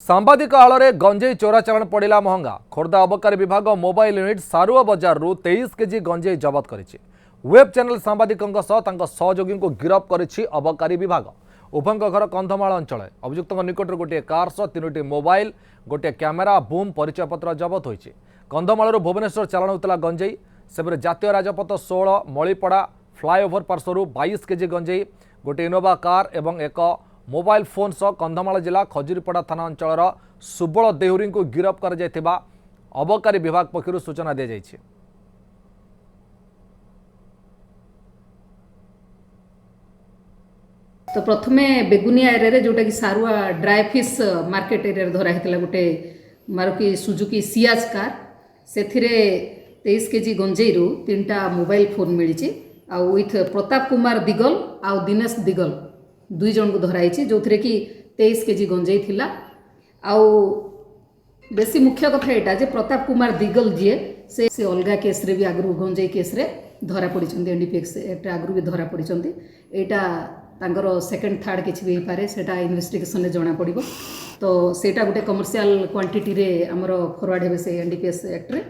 सांबादिक आड़ गंजेई चोराचालाण पड़ा महंगा। खोर्धा अबकारी विभाग मोबाइल यूनिट सारुआ बजार 23 केजी गंजेई जबत करिछि। वेब चैनल सांबादिकों सहयोगी को गिरफ्त करिछि अबकारी विभाग। उभयों घर कंधमाल अंचल। अभियुक्त निकट गोटे कार सह 3टी मोबाइल गोटे क्यामेरा बूम परिचय पत्र जबत होइछि। कंधमाल भुवनेश्वर चालाण होता गंजेई सेपरे जातीय राजपथ 16 मलीपड़ा फ्लाईओवर पार्श्वर 22 केजी गंजेई गोटे इनोवा कार एवं एक मोबाइल फोन सह कंधमाल जिला खजुरीपड़ा थाना अंचल सुबल देहुरी को गिरफ्त कर अबकारी विभाग पक्षर सूचना दी जाइए। तो प्रथमे बेगुनिया एरिया जोटा कि सारुआ ड्राई फिश मार्केट एरिया धरा होता गोटे मारुति सुजुकी सियाज कार से 23 केजी गंजेई 3टा मोबाइल फोन मिली आ विथ प्रताप कुमार दिगल आ दिनेश दिगल 2 जन को धराई जो थे कि 23 केजी गंजेई थिला। आउ बेसी मुख्य कथा यहाँ जे प्रताप कुमार दिगल जी से अलगा केस रे भी आगु गंजेई केस रे धरा पड़ी एनडीपीएक्स एक्ट आगु भी धरा पड़ी यहाँ सेकेंड थर्ड किसी भी पारे सेटा इन्वेस्टिगेशन रे जना पड़िबो। तो सेटा गोटे कमर्शियल क्वांटिटी रे हमर फॉरवर्ड हेबे से एनडीपीएस एक्ट रे।